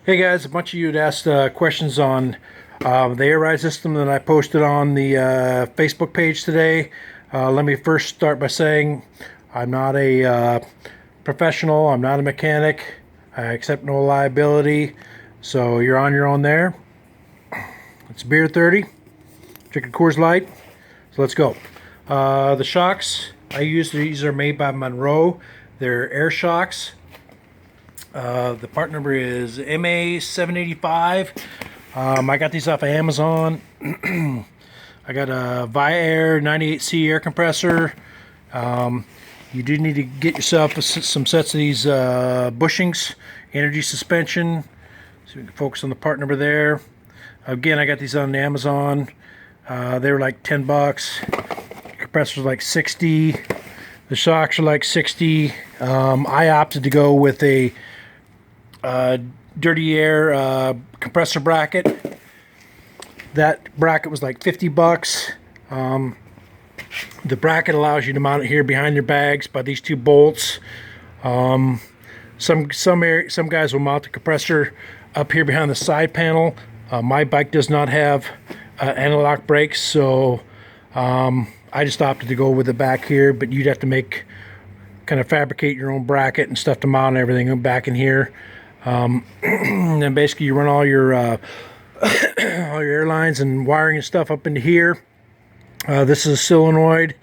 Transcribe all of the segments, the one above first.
Hey guys, a bunch of you had asked questions on the air ride system that I posted on the Facebook page today. Let me first start by saying I'm not a professional, I'm not a mechanic, I accept no liability, so you're on your own there. It's beer 30, drinking Coors Light, so let's go. The shocks I use, these are made by Monroe, they're air shocks. The part number is MA785. I got these off of Amazon. I got a Viair 98C air compressor. You do need to get yourself some sets of these bushings, energy suspension. So we can focus on the part number there. Again, I got these on Amazon. They were like 10 bucks. The compressor's like 60. The shocks are like 60. I opted to go with a dirty air compressor bracket. That bracket was like 50 bucks. The bracket allows you to mount it here behind your bags by these two bolts. Some guys will mount the compressor up here behind the side panel. My bike does not have anti-lock brakes, so I just opted to go with the back here, but you'd have to kind of fabricate your own bracket and stuff to mount everything back in here. And then basically you run all your all your airlines and wiring and stuff up into here. This is a solenoid.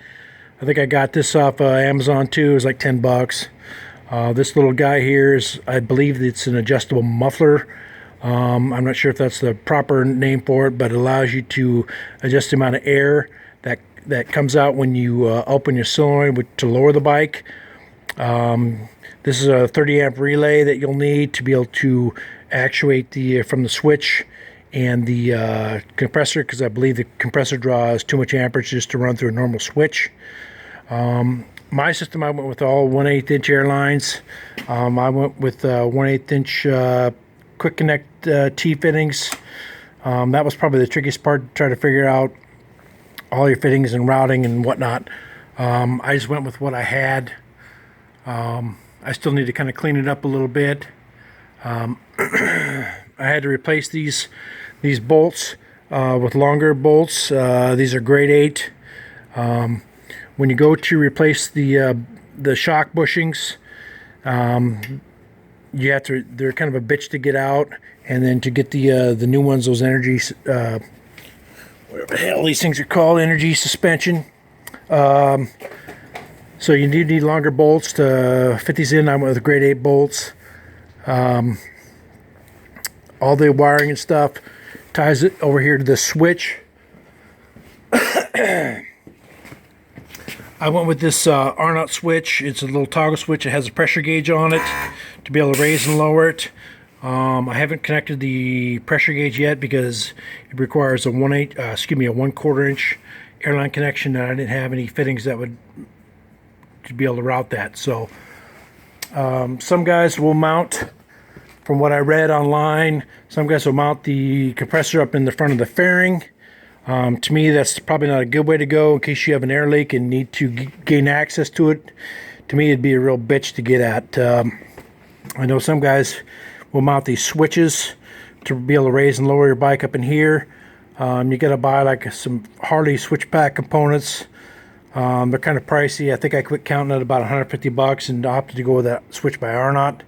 I think I got this off Amazon too. It was like 10 bucks. This little guy here is, I believe it's an adjustable muffler. I'm not sure if that's the proper name for it, but it allows you to adjust the amount of air that comes out when you open your solenoid to lower the bike. This is a 30 amp relay that you'll need to be able to actuate from the switch and the compressor, because I believe the compressor draws too much amperage just to run through a normal switch. My system, I went with all 1/8 inch airlines. I went with 1/8 inch quick connect T fittings. That was probably the trickiest part, to try to figure out all your fittings and routing and whatnot. I just went with what I had. I still need to kind of clean it up a little bit. I had to replace these bolts with longer bolts. These are grade 8. When you go to replace the shock bushings, you have to. They're kind of a bitch to get out, and then to get the new ones, those energy, whatever the hell these things are called, energy suspension. So you do need longer bolts to fit these in. I went with grade 8 bolts. All the wiring and stuff ties it over here to the switch. I went with this Arnott switch. It's a little toggle switch. It has a pressure gauge on it to be able to raise and lower it. I haven't connected the pressure gauge yet because it requires a 1/4 inch airline connection, and I didn't have any fittings that would to be able to route that. So some guys will mount, from what I read online, some guys will mount the compressor up in the front of the fairing. To me, that's probably not a good way to go in case you have an air leak and need to gain access to it. To me, it'd be a real bitch to get at. I know some guys will mount these switches to be able to raise and lower your bike up in here. You gotta buy like some Harley switch pack components. They're kind of pricey. I think I quit counting at about 150 bucks and opted to go with that switch by Arnott.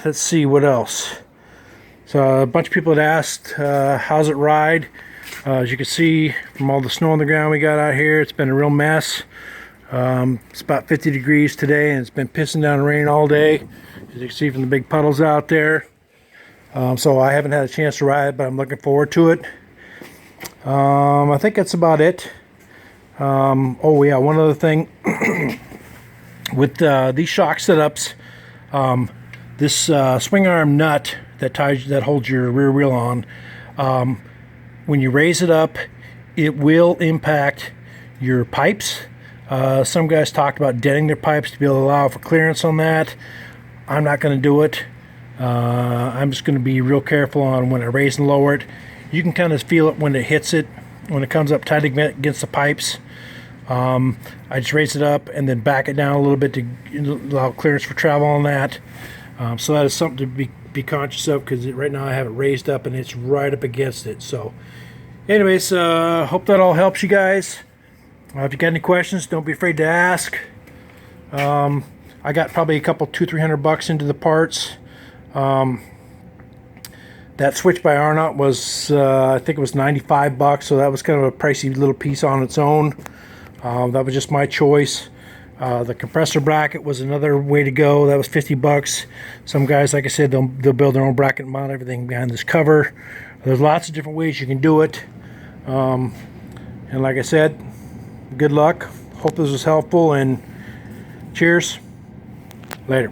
Let's see what else. So a bunch of people had asked, how's it ride? As you can see from all the snow on the ground we got out here, it's been a real mess. It's about 50 degrees today, and it's been pissing down rain all day, as you can see from the big puddles out there. So I haven't had a chance to ride, but I'm looking forward to it. I think that's about it. Oh yeah, one other thing. With these shock setups, this swing arm nut that holds your rear wheel on, when you raise it up, it will impact your pipes. Some guys talked about denting their pipes to be able to allow for clearance on that. I'm not going to do it. I'm just going to be real careful on when I raise and lower it. You can kind of feel it when it hits it, when it comes up tight against the pipes. I just raise it up and then back it down a little bit to allow clearance for travel on that. So that is something to be conscious of, because right now I have it raised up and it's right up against it. So anyways, hope that all helps you guys. If you got any questions, don't be afraid to ask. I got probably a couple $200-300 into the parts. That switch by Arnott was I think it was $95, so that was kind of a pricey little piece on its own. That was just my choice. The compressor bracket was another way to go. That was $50. Some guys, like I said, they'll build their own bracket and mount everything behind this cover. There's lots of different ways you can do it. And like I said, good luck. Hope this was helpful, and cheers. Later.